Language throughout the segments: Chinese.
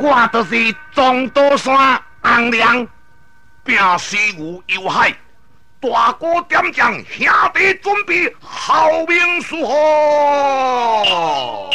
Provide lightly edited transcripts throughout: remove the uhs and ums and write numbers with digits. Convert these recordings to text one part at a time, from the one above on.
我就是中刀山红娘，拼死于幽海。大哥点将兄弟准备好命书吼！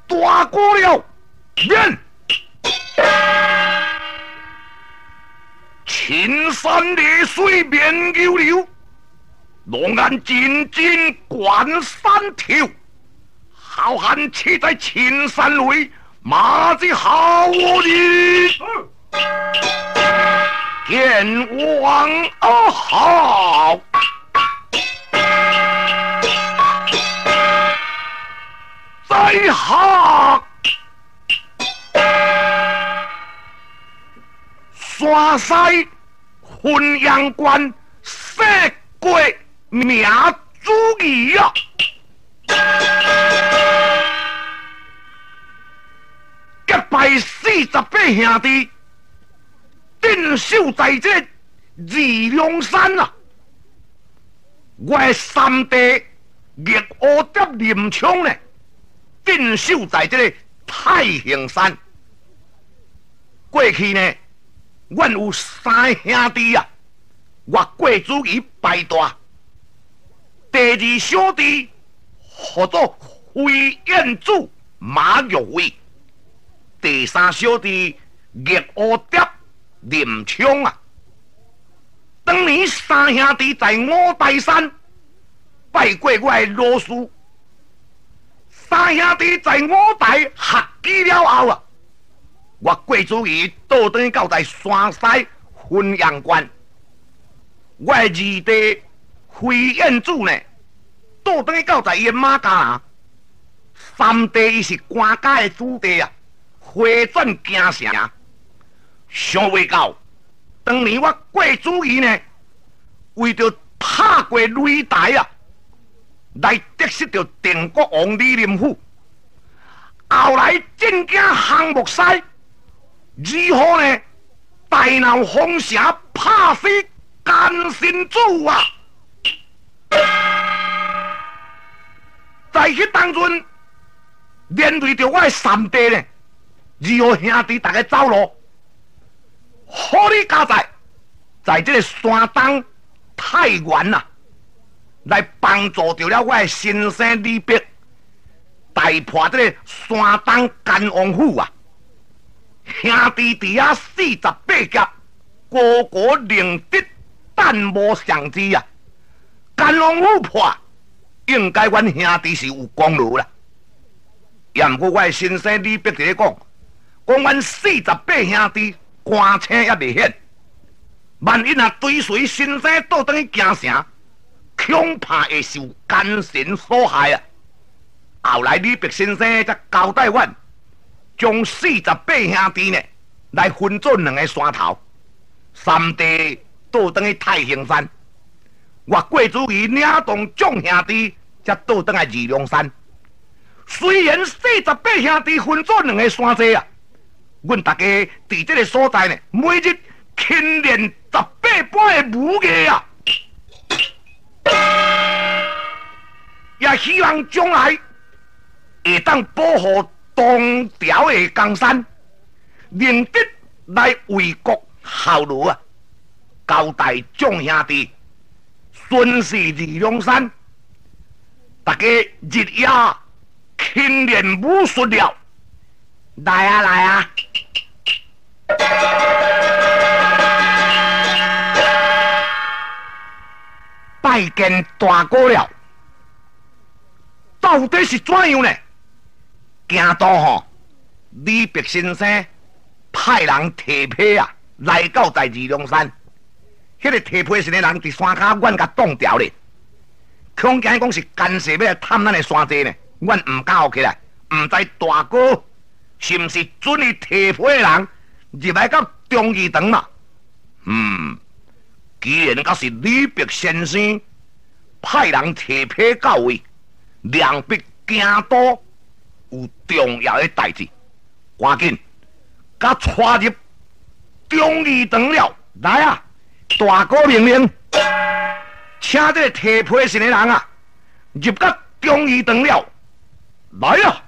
大哥了，免！青山绿水面悠悠，龙眼阵阵观山头。好汉骑在青山内，马之好人。天王好。在下山西浔阳关石国名主义啊！结拜48兄弟，镇守在这二龙山啊！我的三弟叶乌蝶林冲呢？镇守在这个太行山。过去呢，阮有3兄弟啊，我贵子仪排大，第2小弟叫做飞燕子马玉伟，第3小弟叶乌蝶林冲啊。当年3兄弟在五台山拜过我的老师。3兄弟在五台合计了后啊，我贵子仪倒转到在山西浔阳关，我的二弟飞燕子呢，倒转到在伊马家，3弟伊是官家的子弟啊，回转京城。想未到，当年我贵子仪呢，为着拍过擂台啊。来得失着定国王李林甫，后来进京项目师，如何呢？大闹红霞，拍死甘心主啊！在迄当阵，连累着我的3弟呢，如何兄弟大家走路？好你家在这个山东太原啊！来帮助着了我的先生李白，大破这个山东干王府啊！兄弟弟啊48甲，个个宁得弹无上之啊！干王府破，应该阮兄弟是有功劳啦。也毋过我的先生李白伫咧讲阮48兄弟官车也未显，万一若追随先生倒转去京城，恐怕会受奸臣所害啊！后来李白先生才交代阮，将48兄弟呢来分做2个山头，三弟倒转去太行山，我郭子仪领动众兄弟才倒转来二龙山。虽然48兄弟分做2个山寨啊，阮大家伫这个所在呢，每日勤练18般的武艺啊，也希望将来会当保护东条的江山，认得来为国效劳啊！交代众兄弟顺势二龙山，大家日夜勤练武术了。来啊来啊！拜见大哥了，到底是怎样呢？行道吼，李白先生派人提批啊，来到在二龙山。迄个提批是个人伫山骹，阮甲挡掉咧。恐惊讲是干涉要来探咱的山寨呢，阮唔敢学起来。唔知大哥是毋是准伊提批的人入来到忠义堂嘛？既然甲是李白先生派人提批到位，量必行道有重要的代志，赶紧甲带入忠义堂了。来啊！大哥命令，请这个提批信的人啊，入到忠义堂了。来啊！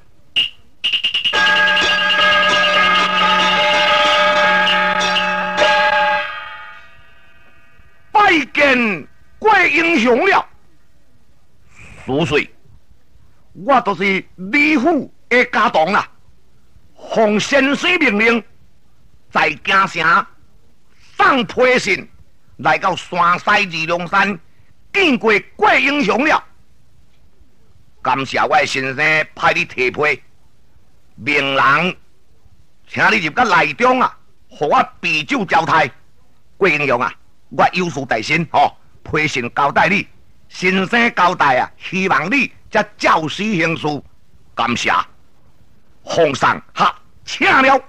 拜见郭英雄了。属水，我都是李府的家当啦。奉先生命令，在京城送批信来到山西二龙山，见过郭英雄了。感谢我的先生派你提批，命人请你入到内中啊，和我避酒交代。郭英雄啊，我有事在身，批信交代你，先生交代啊，希望你才照实行事。感谢，奉上哈，请了。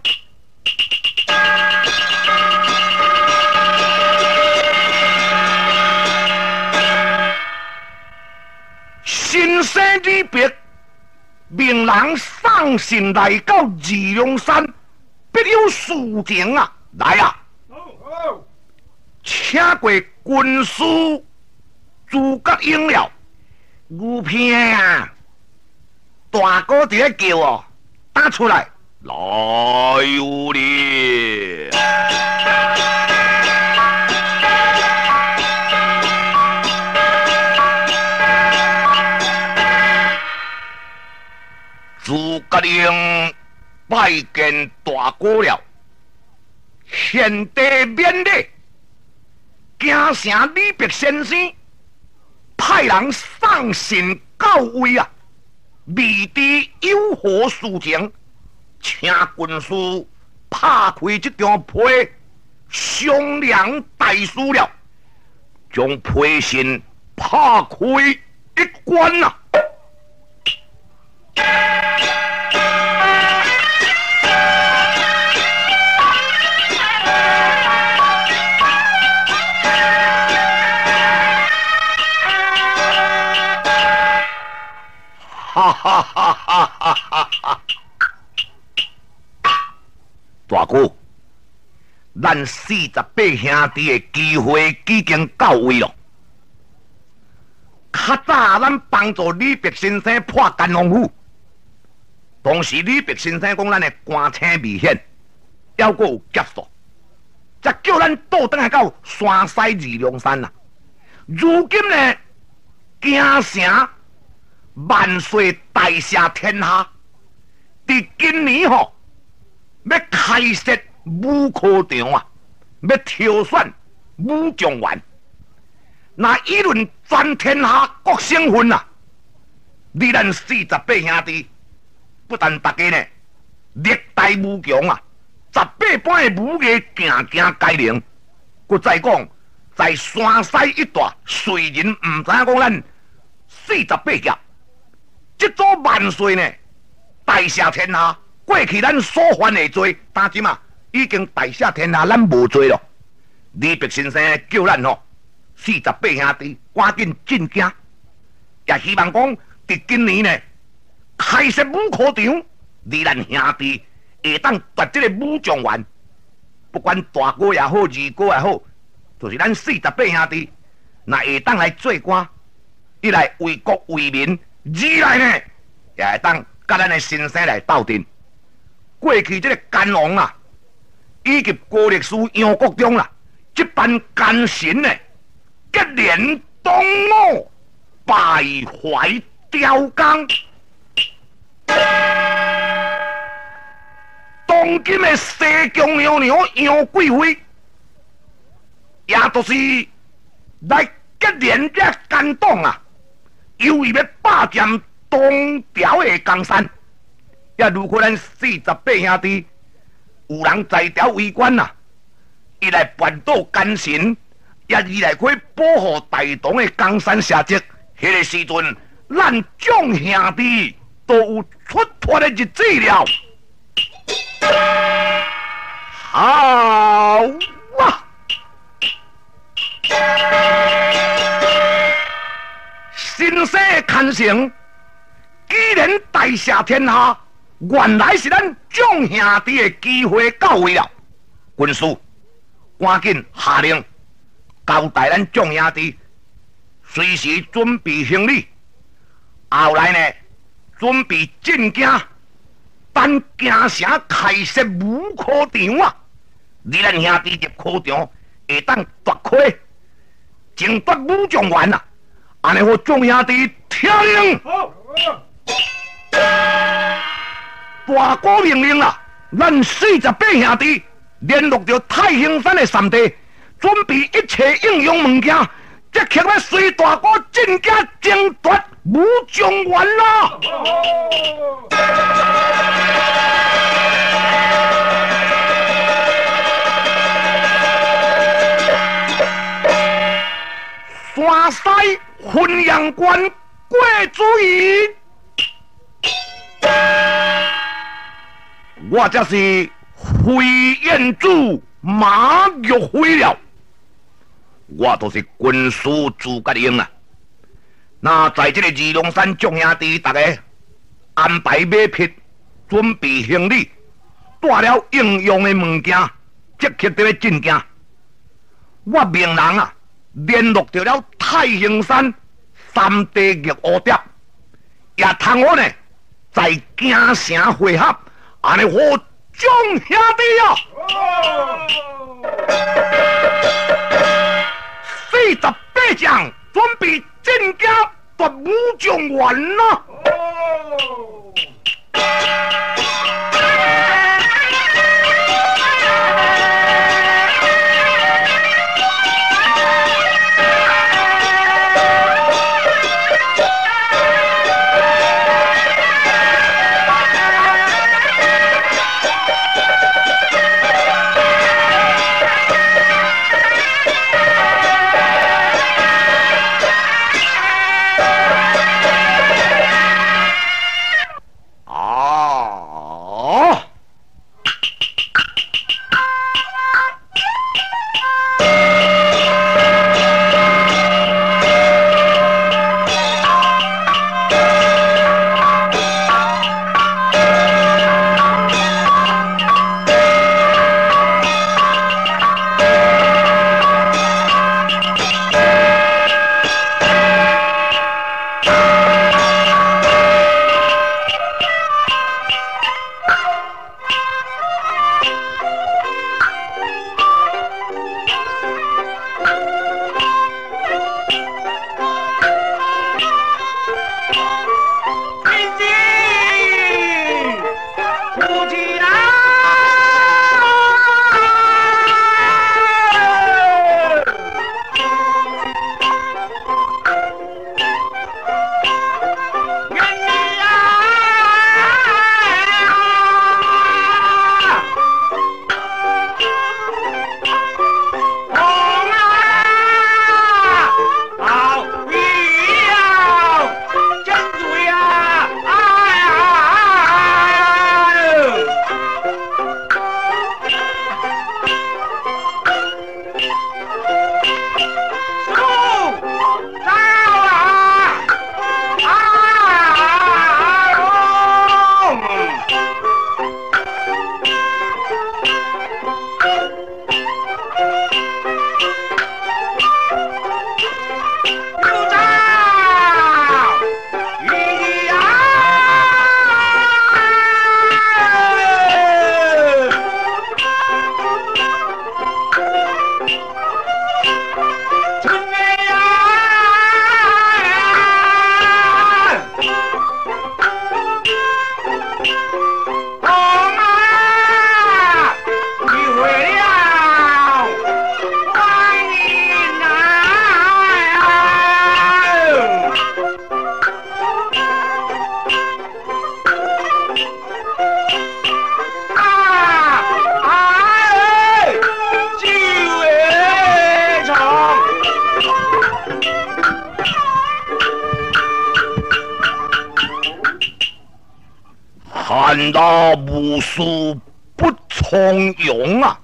先生李白命人送信来到二龙山，必有事情啊！来啊！请过军师诸葛英了，牛片啊！大哥伫咧叫哦，打出来，来有哩！诸葛亮拜见大哥了，现地免礼。京城李白先生派人送信到位啊，未知有何事情，请军师拍开这张批，商量大事了，将批信拍开一关啊！哈哈哈哈哈哈！大哥，咱48兄弟的机会已经到位了。较早咱帮助李白先生破干王府，当时李白先生讲咱的官车未显，还阁有劫数，才叫咱倒转来到山西二龙山啦。如今呢，京城万岁大赦天下，伫今年要开设武科场啊，要挑选武状元。那议论全天下各省份啊，你咱48兄弟，不但大家呢历代武强啊，18般的武艺行行改良，佮再讲，在山西一带，虽然唔知影讲咱48侠，这组万岁呢，大赦天下。过去咱所犯的罪，当今啊已经大赦天下，咱无罪咯。李白先生叫咱吼48兄弟赶紧进京，也希望讲伫今年呢开设武科场，离咱兄弟会当夺这个武状元。不管大哥也好，二哥也好，就是咱48兄弟，那会当来做官，一来为国为民，二来呢也会当甲咱的先生来斗阵。过去这个奸王啊，以及郭律师杨国忠啦，这般奸臣呢，结连东吴，败坏雕刚。当今的西宫娘娘杨贵妃，也都是来结连这奸党啊，由于要霸占东条的江山。也如果咱48兄弟有人在朝为官呐，一来扳倒奸臣，也二来可以保护大同的江山社稷。迄个时阵，咱众兄弟都有出脱的日子了。好啊！新生的看成，既然大赦天下。原来是咱众兄弟的机会到位了，军师赶紧下令交代咱众兄弟，随时准备行李。后来呢，准备进京，等京城开设武科场啊！你咱兄弟入科场，会当夺魁，争夺武状元啊！安尼我众兄弟听令。大哥命令啦，咱48兄弟联络着太行山的三弟，准备一切应用物件，即刻要随大哥进京争夺武状元啦！山西汾阳关过主意。我这是飞燕主马玉辉了，我都是军师诸葛亮啊。那在这个二龙山众兄弟，大家安排马匹，准备行李，带了应用的物件，即刻就要进京。我命人啊，联络到了太行山三地玉蝴蝶，也通我呢在京城会合。安尼我众兄弟啊，48将准备进京夺武状元啊！但那无事不从容啊！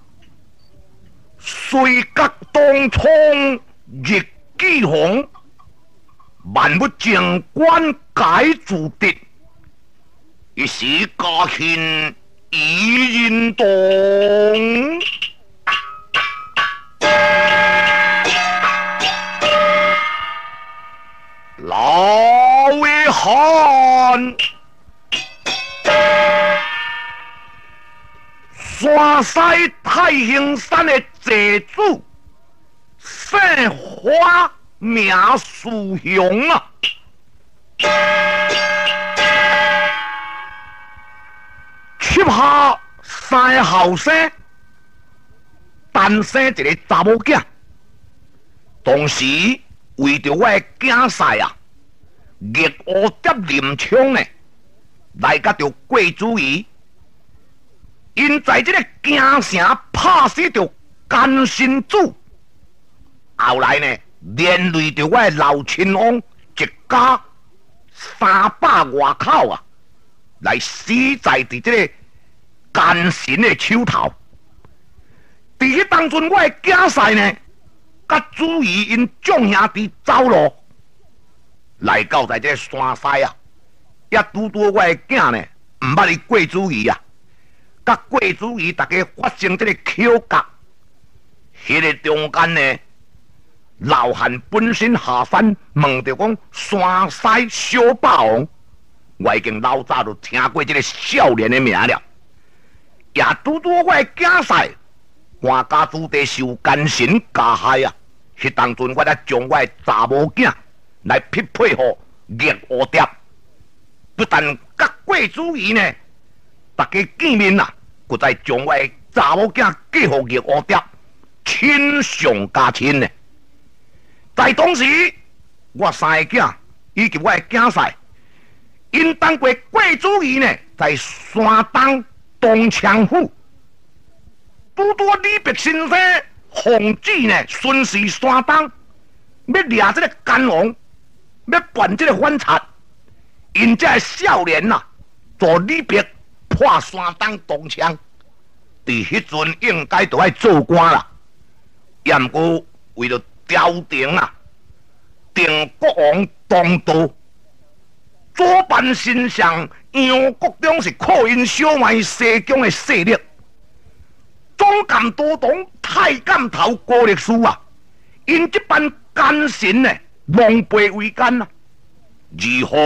虽隔东冲日既红，万不将官改主敌，一时家亲已人动。老魏汉，山西太行山的祭主姓花名树雄啊！七下三个后生，单生一个查某囝，当时为着我的囝婿啊，热乌蝶林冲呢，来甲着贵主意。因在这个京城拍死着甘心主，后来呢，连累着我的老亲王一家300外口啊，来死在伫这个甘心的手头。伫迄当阵，我的囝婿呢，甲主意因众兄弟走路，来到在这个山西啊，也拄我的囝呢，毋捌伊过主意啊。甲贵主义大家发生这个口角，迄个中间呢，老汉本身下山问着讲山西小霸王，我已经老早就听过这个少年的名了，也拄我的囝婿，官家子弟受奸臣加害啊！迄当阵我才将我的查某囝来匹配互叶蝴蝶，不但甲贵主义呢。大家见面啦，佮再将我的查某囝嫁互叶蝴蝶，亲上加亲呢。在当时，我3个囝以及我的囝婿，因当过贵主义呢，在山东东昌府，拄拄李白先生奉旨呢，巡视山东，要掠这个奸王，要办这个反贼，因这少年呐，做李白。破山东东昌，伫迄阵应该都爱做官啦。也毋过为了朝廷啊，定国王当道，左办丞相杨国忠是靠因小麦西疆的势力，总监都统太监头高力士啊，因这班奸臣呢，狼狽为奸啊。如何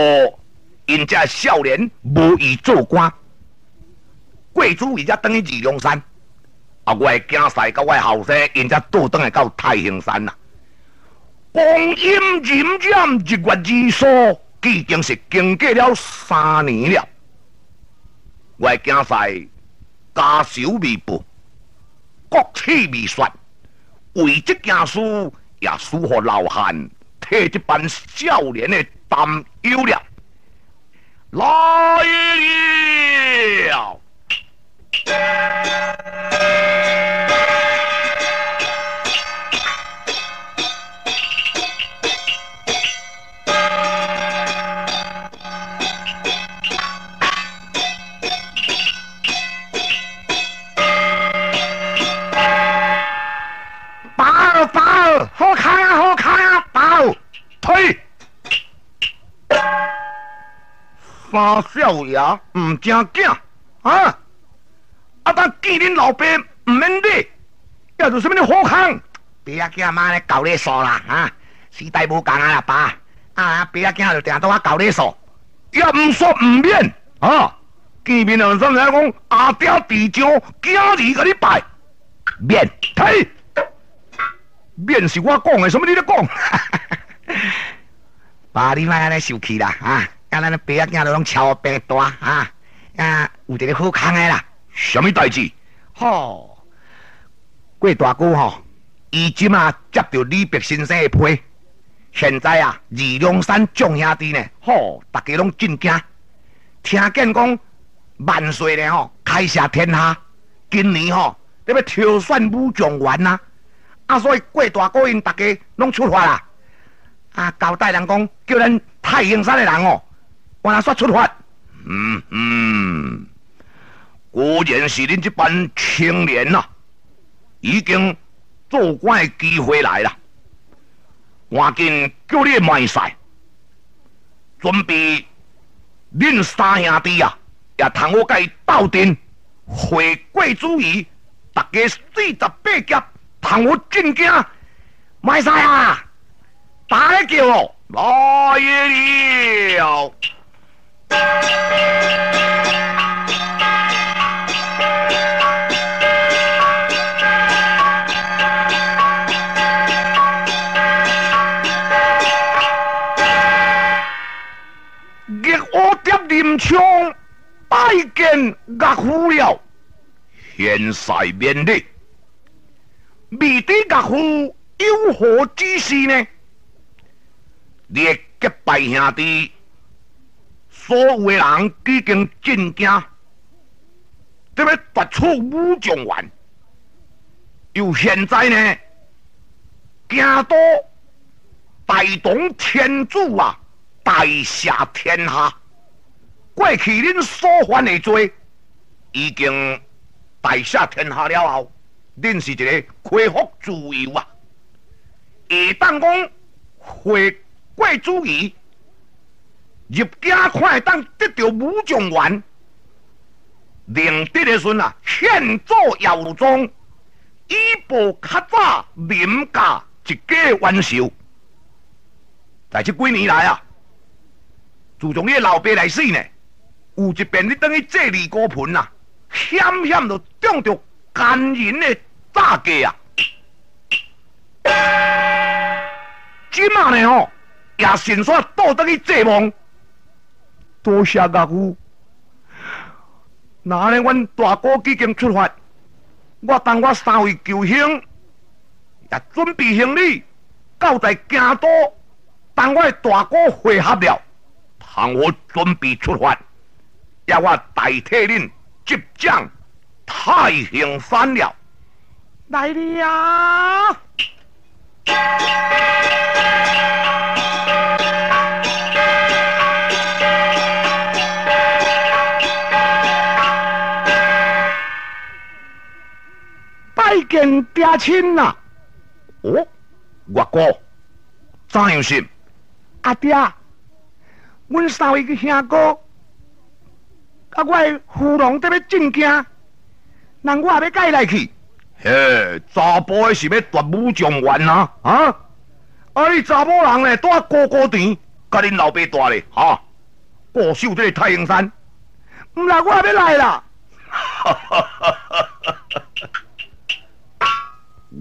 因这少年无意做官？贵主伊才等去二龙山，啊，我的囝婿甲我的后生，因才倒转来到太行山啦。光阴荏苒，1月2数，已经是经过了3年了。我的囝婿家仇未报，国耻未雪，为这件事也使乎老汉替这班少年的担忧了。来了。包，好看啊，好看啊，包，退。三少爷唔正经啊！啊！但见恁老爸唔免理，要做什么的好康？别仔囝妈咧搞你傻啦啊！时代无共啊啦爸啊！别仔囝就定到我搞你傻，也唔说唔免啊！见面就真来讲阿爹地上囝儿甲你拜免退，免是我讲的，什么你咧讲？爸，你莫安尼受气啦啊！啊，咱别仔囝都拢超病大啊！啊，有一个好康的啦。什么代志？吼，郭大哥吼，伊即马接到李白先生的批，现在啊，二龙山众兄弟呢，吼，大家拢震惊，听见讲万岁呢吼，开下天下，今年吼，你要挑选武状元啊，啊，所以郭大哥因大家拢出发啦，啊，交代人讲，叫咱太行山的人哦，往哪煞出发，果然是恁这班青年啊，已经做官的机会来了。赶紧叫你卖晒，准备恁三兄弟啊，也同我甲伊斗阵，回贵主义，大家48劫，同我进京卖晒啊！大叫哦，来了！玉我蝶林冲拜见岳父了，现世免礼。未知岳父有何指示呢？你的结拜兄弟，所有的人已经进京，这要夺取武状元。又现在呢，京都大同天主啊，大赦天下。过去恁所犯的罪，已经大赦天下了后，恁是一个恢复自由啊！下当讲回归主义，入京看当得到武状元，领得的时啊，献奏耀宗，以报较早廉价一家冤仇。在这几年来啊，自从你的老爸来世呢，有一遍你等于这二锅盆啊，险险就中着奸人的诈计啊！今嘛呢吼，也先煞倒转去这梦，多谢岳父。那呢，阮大哥已经出发，我当我三位舅兄也准备行李，到在京都，当我的大哥会合了，同我准备出发，要我代替恁接掌太行山了。来了。拜见爹亲啦！哦，岳哥，怎样是？阿爹，阮三位个兄哥，啊，我的父郎在要进京，人我也要甲伊来去。嘿，查甫的是要夺武状元啊！啊，啊，你查某人呢，住高高田，甲恁老爸住咧，哈，固守这个太行山。唔来，我也要来啦！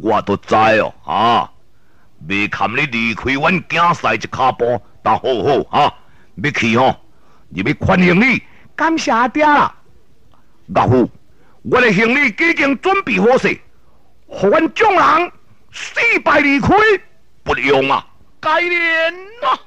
我都知哦，啊，未看你离开阮囝婿一脚步，但好好哈，要去吼，你要款行李，感谢阿爹啦。岳父，我的行李已经准备好势，互阮众人死败离开，不用啊，该练啊。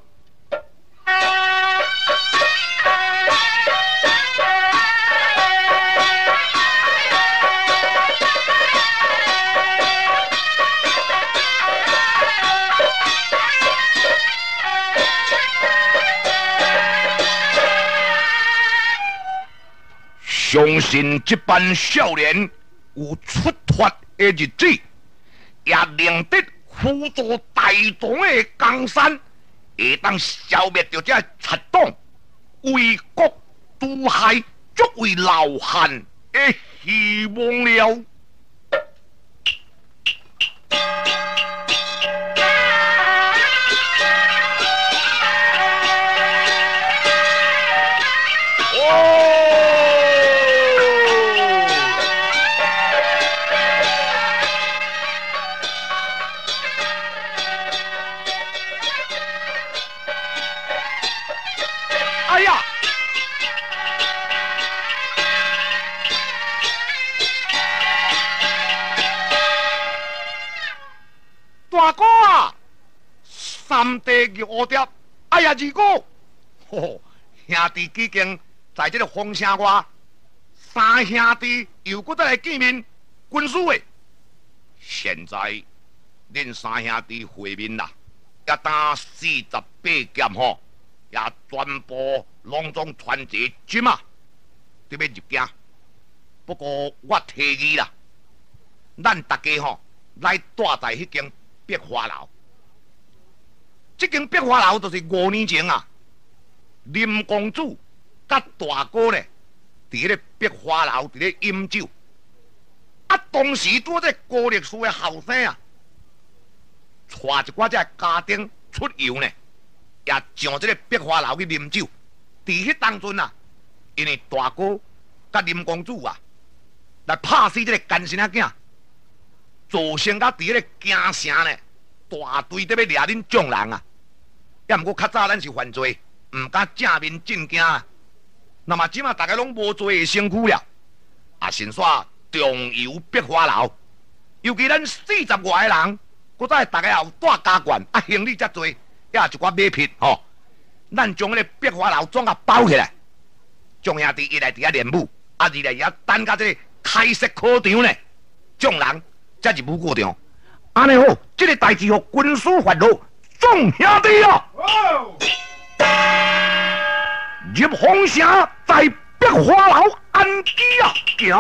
相信这班少年有出发的日子，也令得辅助大同的江山，会当消灭掉这贼党，为国除害，作为老汉的希望了。大哥啊，三弟玉蝴蝶，哎呀二哥，兄弟已经在这个风声外，三兄弟又搁再来见面，军师诶，现在恁三兄弟会面啦，也打48剑吼，也全部拢总团结军嘛，对要入京，不过我提议啦，咱大家吼来住在迄间碧华楼。这间碧华楼就是5年前啊，林公主甲大哥咧，伫迄个碧华楼伫咧饮酒。啊，当时拄在高力士的后生啊，带一寡只家丁出游呢，也上这个碧华楼去啉酒。伫迄当阵啊，因为大哥甲林公主啊，来拍死这个奸臣仔囝，造成甲伫迄个京城呢，大队在要掠恁众人啊。也毋过较早咱是犯罪，毋敢正面进京啊。那么即马大家拢无罪的身躯了，啊，先煞重游碧华楼。尤其咱40外个人，搁再大家也有带家眷，啊，行李遮多，也有一寡马匹吼。咱将迄个碧华楼总甲包起来，众兄弟一来伫遐练武，啊，二来也等甲这个开设考场呢，众人才入武过场。安尼好，这个代志互军师发落。众兄弟啊，入皇城，在碧华楼安居啊，行。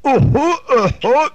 哦吼，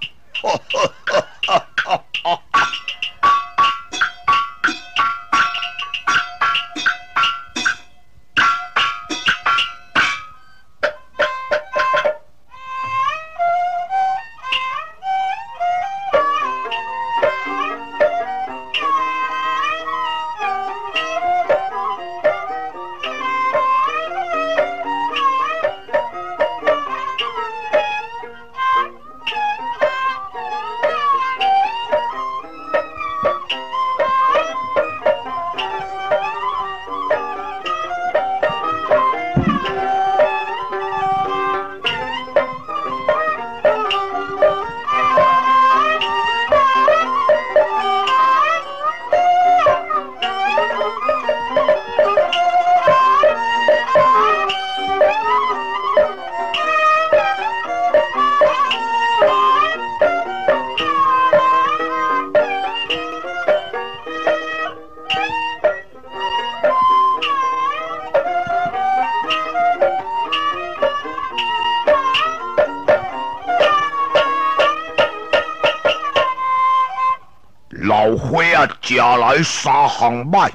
老伙啊，食来3项麦，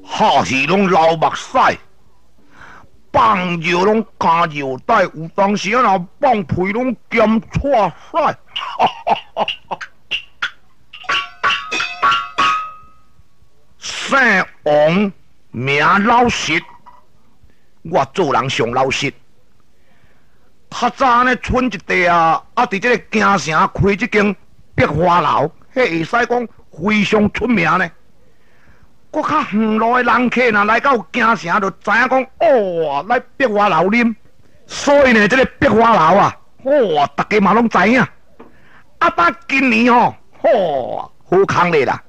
下戏拢流目屎，放尿拢加尿袋，有当时啊，若放屁拢咸错屎。姓王名老实，我做人上老实。较早呢，剩一地啊，伫这个京城开这间碧华楼。迄会使讲非常出名呢。搁较远路的人客若来到京城，就知影讲哦，来碧华楼啉。所以呢，这个碧华楼啊，哦，大家嘛拢知影。啊，但今年吼，好康咧啦！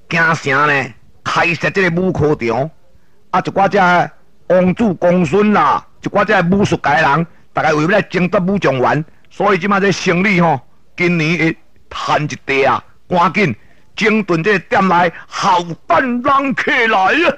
京城呢开设这个武科场，啊，一寡只王子公孙啦，一寡只武术界人，大家为要来争夺武状元，所以即马这生理吼，今年会趁一地啊，赶紧整顿这个店内，好等人客来啊！